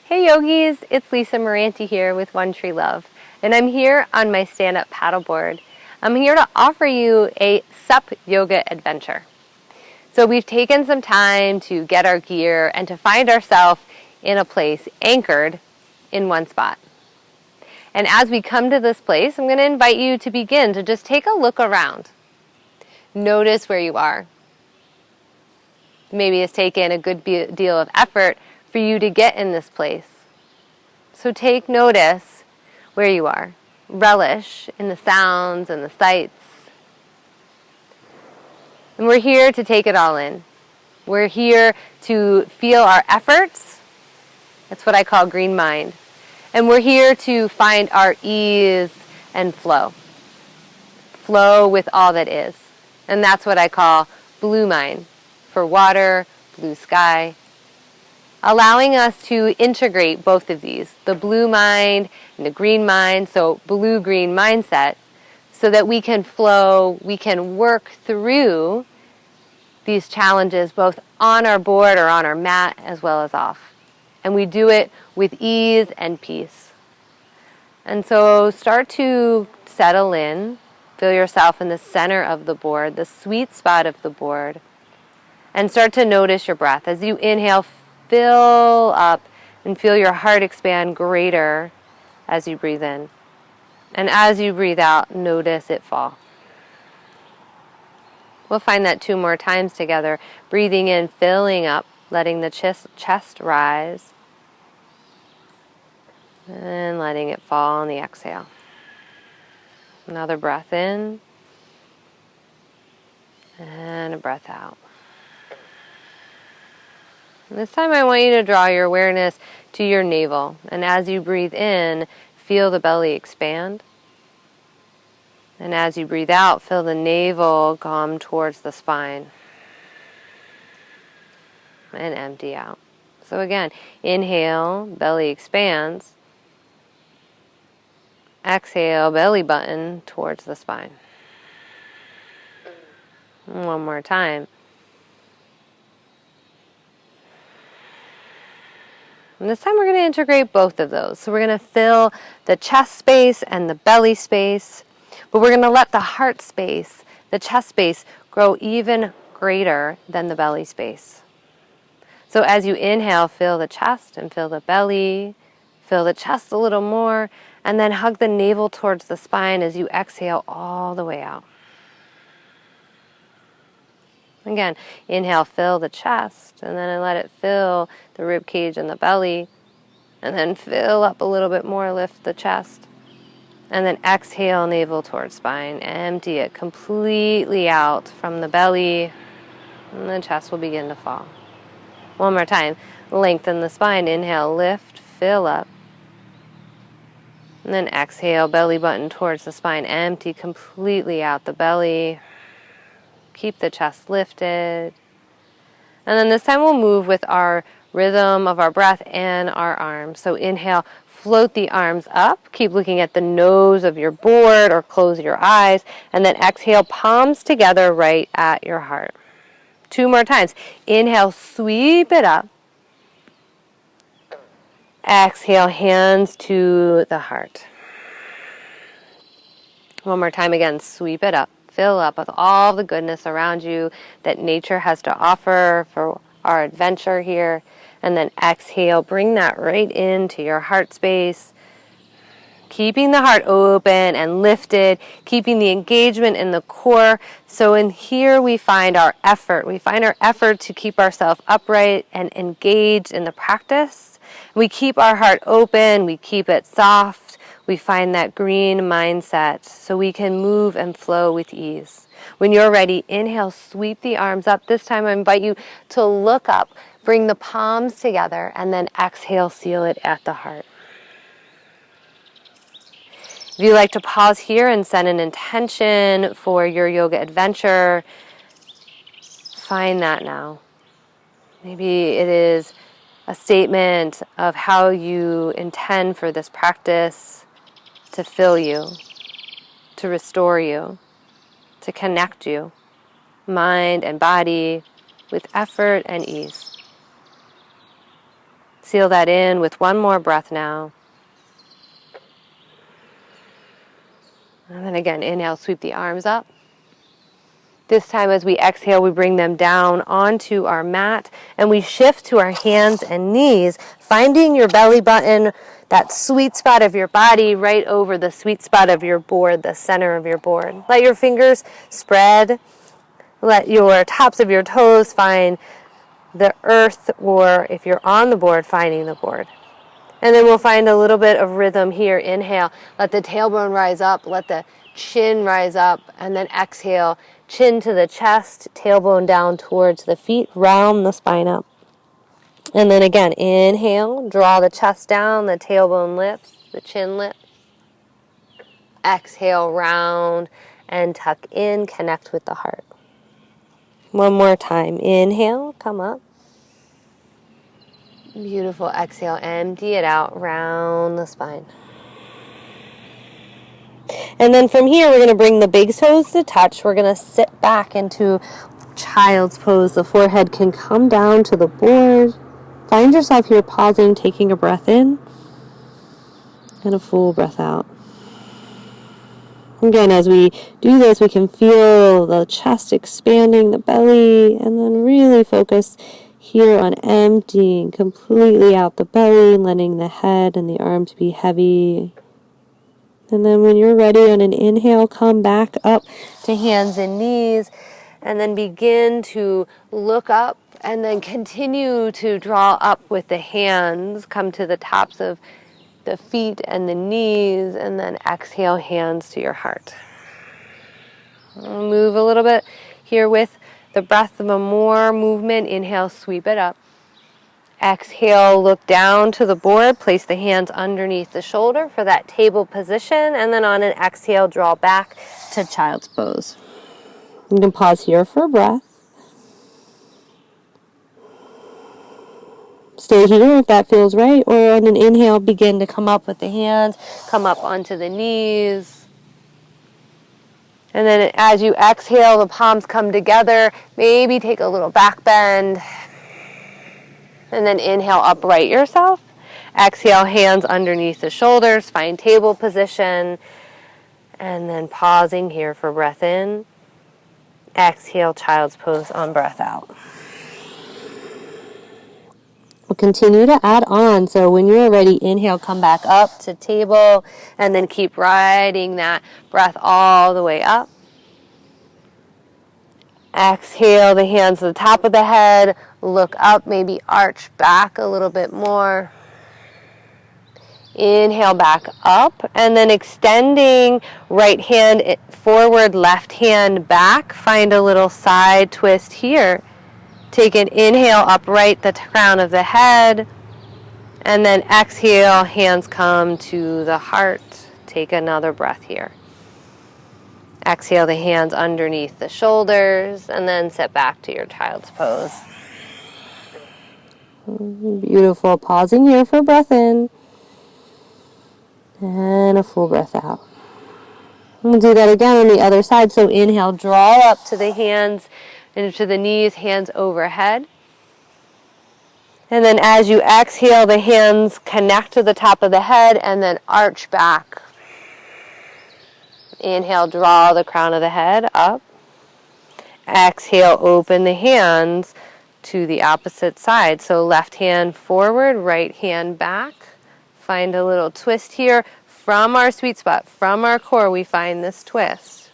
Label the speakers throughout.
Speaker 1: Hey yogis, it's Lisa Moranti here with One Tree Love, and I'm here on my Standup Paddleboard. I'm here to offer you a SUP yoga adventure. So we've taken some time to get our gear and to find ourselves in a place anchored in one spot. And as we come to this place, I'm going to invite you to begin to just take a look around. Notice where you are. Maybe it's taken a good deal of effort for you to get in this place. So take notice where you are. Relish in the sounds and the sights. And we're here to take it all in. We're here to feel our efforts. That's what I call green mind. And we're here to find our ease and flow. Flow with all that is. And that's what I call blue mind. For water, blue sky. Allowing us to integrate both of these, the blue mind and the green mind, so blue-green mindset, so that we can flow, we can work through these challenges both on our board or on our mat as well as off. And we do it with ease and peace. And so start to settle in, feel yourself in the center of the board, the sweet spot of the board, and start to notice your breath. As you inhale, fill up and feel your heart expand greater as you breathe in. And as you breathe out, notice it fall. We'll find that 2 more times together. Breathing in, filling up, letting the chest rise. And letting it fall on the exhale. Another breath in. And a breath out. This time I want you to draw your awareness to your navel. And as you breathe in, feel the belly expand. And as you breathe out, feel the navel come towards the spine. And empty out. So again, inhale, belly expands. Exhale, belly button towards the spine. One more time. And this time we're going to integrate both of those. So we're going to fill the chest space and the belly space, but we're going to let the heart space, the chest space, grow even greater than the belly space. So as you inhale, fill the chest and fill the belly, fill the chest a little more, and then hug the navel towards the spine as you exhale all the way out. Again, inhale, fill the chest, and then let it fill the rib cage and the belly, and then fill up a little bit more, lift the chest, and then exhale, navel towards spine, empty it completely out from the belly, and the chest will begin to fall. One more time, lengthen the spine, inhale, lift, fill up, and then exhale, belly button towards the spine, empty completely out the belly. Keep the chest lifted. And then this time we'll move with our rhythm of our breath and our arms. So inhale, float the arms up. Keep looking at the nose of your board or close your eyes. And then exhale, palms together right at your heart. 2 more times. Inhale, sweep it up. Exhale, hands to the heart. One more time again, sweep it up. Fill up with all the goodness around you that nature has to offer for our adventure here. And then exhale, bring that right into your heart space. Keeping the heart open and lifted, keeping the engagement in the core. So in here we find our effort. We find our effort to keep ourselves upright and engaged in the practice. We keep our heart open, we keep it soft. We find that green mindset so we can move and flow with ease. When you're ready, inhale, sweep the arms up. This time I invite you to look up, bring the palms together, and then exhale, seal it at the heart. If you'd like to pause here and set an intention for your yoga adventure, find that now. Maybe it is a statement of how you intend for this practice to fill you, to restore you, to connect you, mind and body, with effort and ease. Seal that in with one more breath now. And then again, inhale, sweep the arms up. This time as we exhale, we bring them down onto our mat and we shift to our hands and knees, finding your belly button, that sweet spot of your body right over the sweet spot of your board, the center of your board. Let your fingers spread. Let your tops of your toes find the earth, or if you're on the board, finding the board. And then we'll find a little bit of rhythm here. Inhale, let the tailbone rise up, let the chin rise up, and then exhale, chin to the chest, tailbone down towards the feet, round the spine up. And then again, inhale, draw the chest down, the tailbone lifts, the chin lifts. Exhale, round and tuck in, connect with the heart. One more time. Inhale, come up. Beautiful. Exhale, empty it out, round the spine. And then from here, we're going to bring the big toes to touch. We're going to sit back into child's pose. The forehead can come down to the board. Find yourself here pausing, taking a breath in, and a full breath out. Again, as we do this, we can feel the chest expanding, the belly, and then really focus here on emptying completely out the belly, letting the head and the arms be heavy. And then when you're ready on an inhale, come back up to hands and knees, and then begin to look up, and then continue to draw up with the hands, come to the tops of the feet and the knees, and then exhale, hands to your heart. Move a little bit here with the breath, more movement. Inhale, sweep it up. Exhale, look down to the board, place the hands underneath the shoulder for that table position, and then on an exhale, draw back to child's pose. You can pause here for a breath. Stay here if that feels right, or on an inhale, begin to come up with the hands, come up onto the knees. And then as you exhale, the palms come together. Maybe take a little back bend. And then inhale, upright yourself. Exhale, hands underneath the shoulders, find table position. And then pausing here for breath in. Exhale, child's pose on breath out. We'll continue to add on. So when you're ready, inhale, come back up to table, and then keep riding that breath all the way up. Exhale, the hands to the top of the head, look up, maybe arch back a little bit more. Inhale back up, and then extending right hand forward, left hand back. Find a little side twist here. Take an inhale, upright the crown of the head, and then exhale, hands come to the heart. Take another breath here. Exhale, the hands underneath the shoulders, and then sit back to your child's pose. Beautiful. Pausing here for breath in, and a full breath out. We'll do that again on the other side. So inhale, draw up to the hands, into the knees, hands overhead. And then as you exhale, the hands connect to the top of the head and then arch back. Inhale, draw the crown of the head up. Exhale, open the hands to the opposite side. So left hand forward, right hand back. Find a little twist here. From our sweet spot, from our core, we find this twist.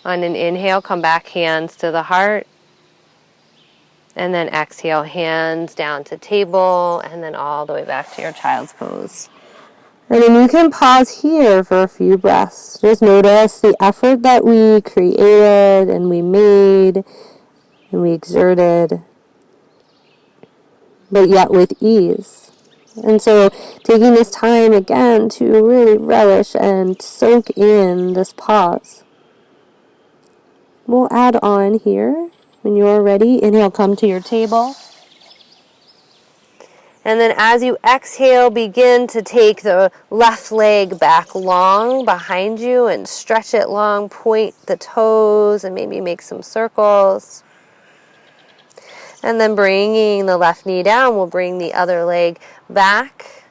Speaker 1: On an inhale, come back, hands to the heart. And then exhale, hands down to table, and then all the way back to your child's pose. And then you can pause here for a few breaths. Just notice the effort that we created and we made and we exerted, but yet with ease. And so taking this time again to really relish and soak in this pause. We'll add on here. When you're ready, inhale, come to your table. And then as you exhale, begin to take the left leg back long behind you and stretch it long. Point the toes and maybe make some circles. And then bringing the left knee down, we'll bring the other leg back.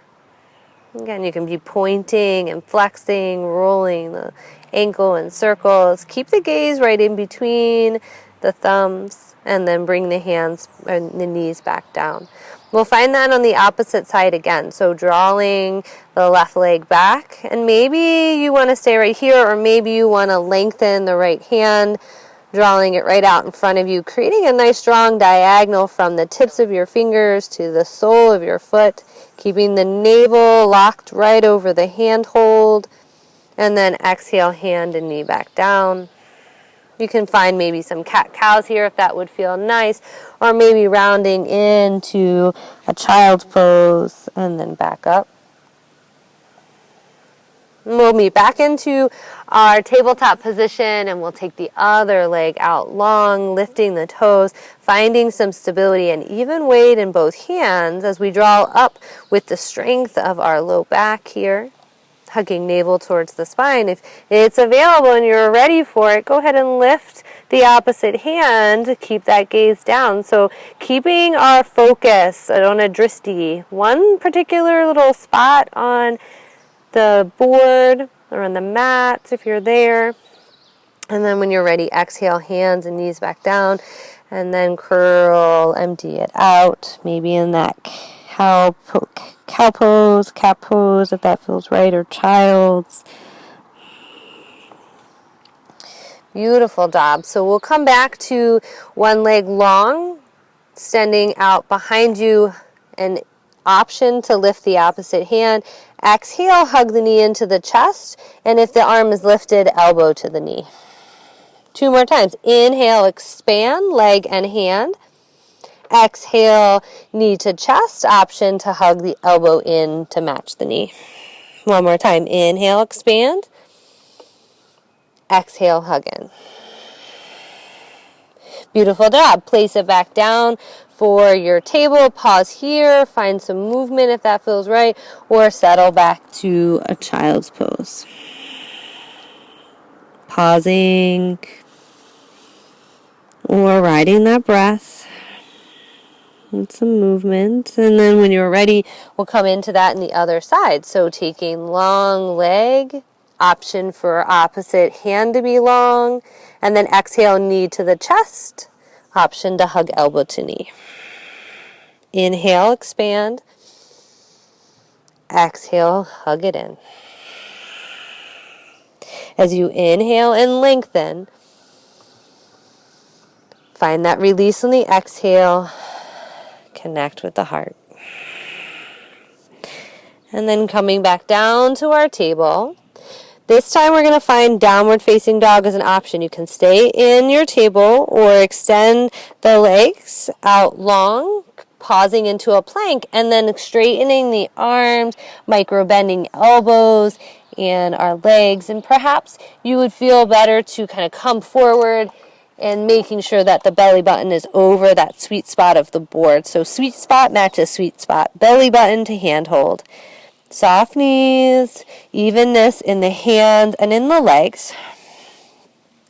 Speaker 1: Again, you can be pointing and flexing, rolling the ankle in circles. Keep the gaze right in between the thumbs, and then bring the hands and the knees back down. We'll find that on the opposite side again. So drawing the left leg back, and maybe you want to stay right here, or maybe you want to lengthen the right hand, drawing it right out in front of you, creating a nice strong diagonal from the tips of your fingers to the sole of your foot, keeping the navel locked right over the handhold, and then exhale, hand and knee back down. You can find maybe some cat-cows here if that would feel nice, or maybe rounding into a child's pose and then back up. And we'll meet back into our tabletop position, and we'll take the other leg out long, lifting the toes, finding some stability and even weight in both hands as we draw up with the strength of our low back here, hugging navel towards the spine. If it's available and you're ready for it, go ahead and lift the opposite hand. Keep that gaze down. So keeping our focus on a drishti, one particular little spot on the board or on the mat if you're there. And then when you're ready, exhale, hands and knees back down, and then curl, empty it out, maybe in that cow pose, cat pose, if that feels right, or child's. Beautiful job. So we'll come back to one leg long, extending out behind you, an option to lift the opposite hand. Exhale, hug the knee into the chest, and if the arm is lifted, elbow to the knee. 2 more times. Inhale, expand, leg and hand. Exhale, knee to chest, option to hug the elbow in to match the knee. 1 more time. Inhale, expand. Exhale, hug in. Beautiful job. Place it back down for your table. Pause here. Find some movement if that feels right, or settle back to a child's pose. Pausing or riding that breath with some movement. And then when you're ready, we'll come into that in the other side. So taking long leg, option for opposite hand to be long, and then exhale, knee to the chest, option to hug elbow to knee. Inhale, expand. Exhale, hug it in. As you inhale and lengthen, find that release on the exhale. Connect with the heart. And then coming back down to our table. This time we're going to find downward facing dog as an option. You can stay in your table or extend the legs out long, pausing into a plank, and then straightening the arms, micro bending elbows and our legs. And perhaps you would feel better to kind of come forward and making sure that the belly button is over that sweet spot of the board. So sweet spot matches sweet spot. Belly button to handhold. Soft knees, evenness in the hands and in the legs.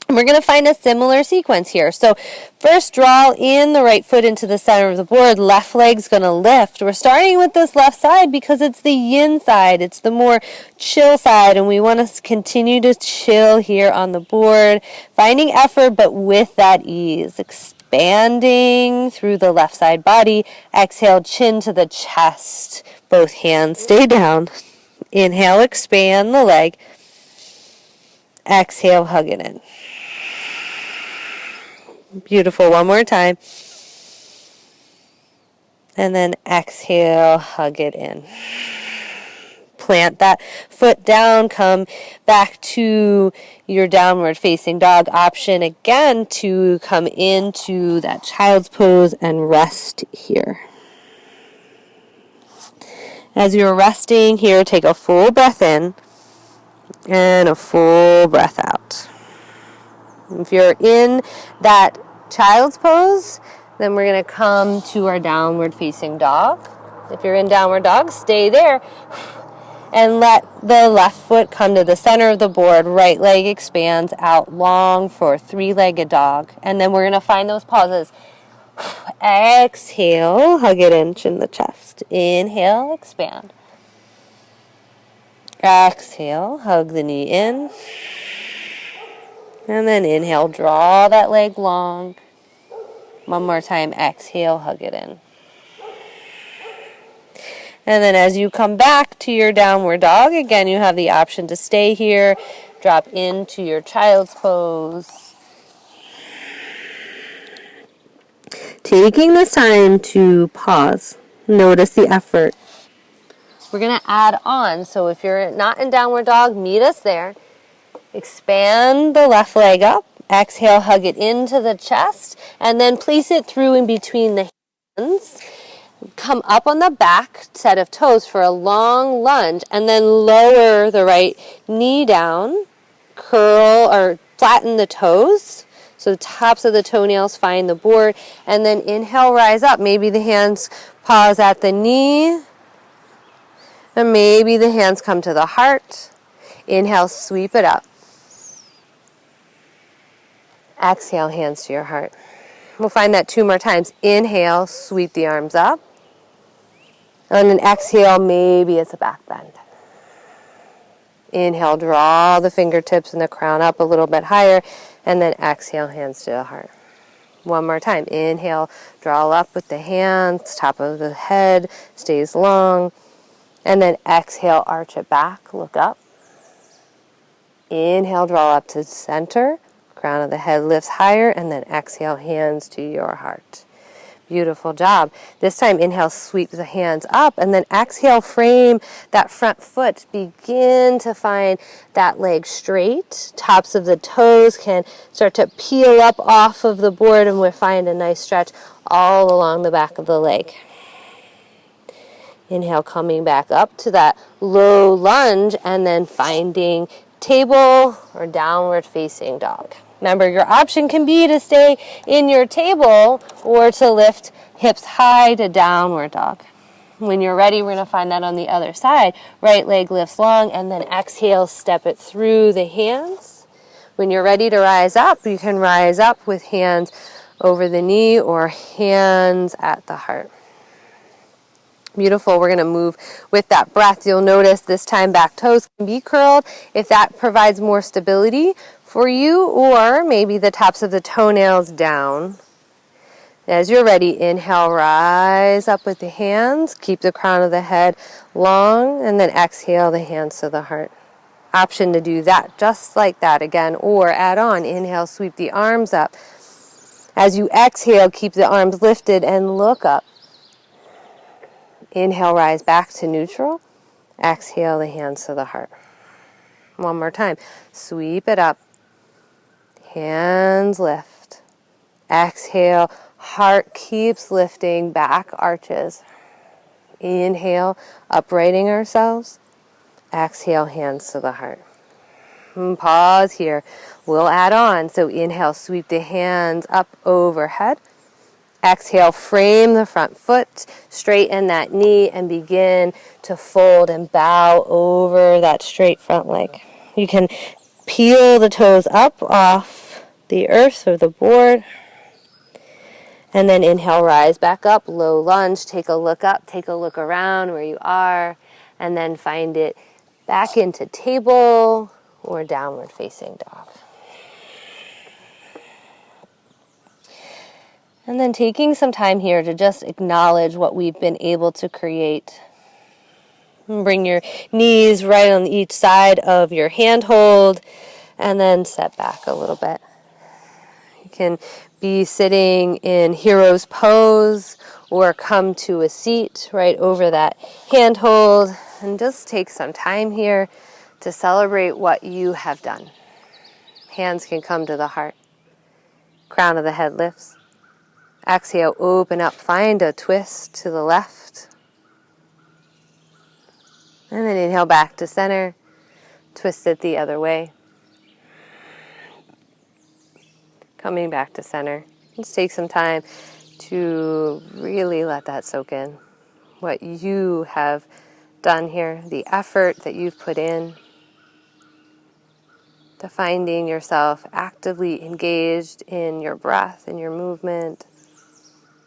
Speaker 1: And we're going to find a similar sequence here. So first, draw in the right foot into the center of the board. Left leg's going to lift. We're starting with this left side because it's the yin side. It's the more chill side, and we want to continue to chill here on the board, finding effort but with that ease. Expanding through the left side body. Exhale, chin to the chest. Both hands stay down. Inhale, expand the leg. Exhale, hug it in. Beautiful. 1 more time. And then exhale, hug it in. Plant that foot down. Come back to your downward facing dog option again to come into that child's pose and rest here. As you're resting here, take a full breath in and a full breath out. If you're in that child's pose, then we're going to come to our downward facing dog. If you're in downward dog, stay there and let the left foot come to the center of the board. Right leg expands out long for 3-legged dog. And then we're going to find those pauses. Exhale, hug it in the chest. Inhale, expand. Exhale, hug the knee in. And then inhale, draw that leg long. One more time, exhale, hug it in. And then as you come back to your downward dog, again, you have the option to stay here, drop into your child's pose. Taking this time to pause, notice the effort. We're going to add on, so if you're not in downward dog, meet us there. Expand the left leg up, exhale, hug it into the chest, and then place it through in between the hands. Come up on the back set of toes for a long lunge, and then lower the right knee down, curl or flatten the toes. So the tops of the toenails find the board, and then inhale, rise up. Maybe the hands pause at the knee, and maybe the hands come to the heart. Inhale, sweep it up. Exhale, hands to your heart. We'll find that 2 more times. Inhale, sweep the arms up. And then exhale, maybe it's a back bend. Inhale, draw the fingertips and the crown up a little bit higher. And then exhale, hands to the heart. One more time. Inhale, draw up with the hands, top of the head stays long. And then exhale, arch it back, look up. Inhale, draw up to center. Crown of the head lifts higher. And then exhale, hands to your heart. Beautiful job. This time, inhale, sweep the hands up, and then exhale, frame that front foot. Begin to find that leg straight. Tops of the toes can start to peel up off of the board, and we'll find a nice stretch all along the back of the leg. Inhale, coming back up to that low lunge, and then finding table or downward facing dog. Remember, your option can be to stay in your table or to lift hips high to downward dog. When you're ready, we're going to find that on the other side. Right leg lifts long, and then exhale, step it through the hands. When you're ready to rise up, you can rise up with hands over the knee or hands at the heart. Beautiful. We're going to move with that breath. You'll notice this time back toes can be curled if that provides more stability for you, or maybe the tops of the toenails down. As you're ready, inhale, rise up with the hands. Keep the crown of the head long, and then exhale the hands to the heart. Option to do that just like that again, or add on. Inhale, sweep the arms up. As you exhale, keep the arms lifted and look up. Inhale, rise back to neutral. Exhale, the hands to the heart. One more time. Sweep it up. Hands lift. Exhale, heart keeps lifting, back arches. Inhale, uprighting ourselves. Exhale, hands to the heart. And pause here. We'll add on. So inhale, sweep the hands up overhead. Exhale, frame the front foot, straighten that knee, and begin to fold and bow over that straight front leg. You can peel the toes up off the earth or the board. And then inhale, rise back up, low lunge, take a look up, take a look around where you are, and then find it back into table or downward facing dog. And then taking some time here to just acknowledge what we've been able to create. Bring your knees right on each side of your handhold, and then set back a little bit. You can be sitting in hero's pose or come to a seat right over that handhold, and just take some time here to celebrate what you have done. Hands can come to the heart. Crown of the head lifts. Exhale, open up, find a twist to the left. And then inhale back to center, twist it the other way. Coming back to center. Just take some time to really let that soak in. What you have done here, the effort that you've put in, to finding yourself actively engaged in your breath and your movement.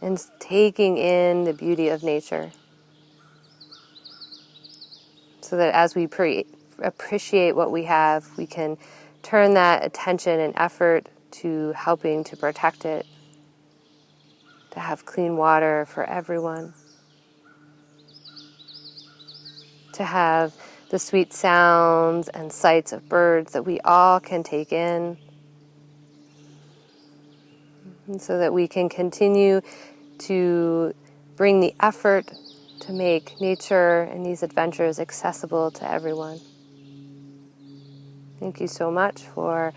Speaker 1: and taking in the beauty of nature. So that as we appreciate what we have, we can turn that attention and effort to helping to protect it, to have clean water for everyone, to have the sweet sounds and sights of birds that we all can take in, and so that we can continue to bring the effort to make nature and these adventures accessible to everyone. Thank you so much for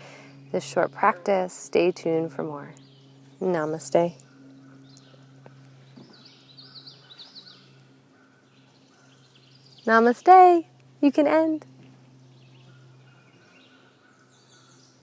Speaker 1: this short practice. Stay tuned for more. Namaste. Namaste. You can end.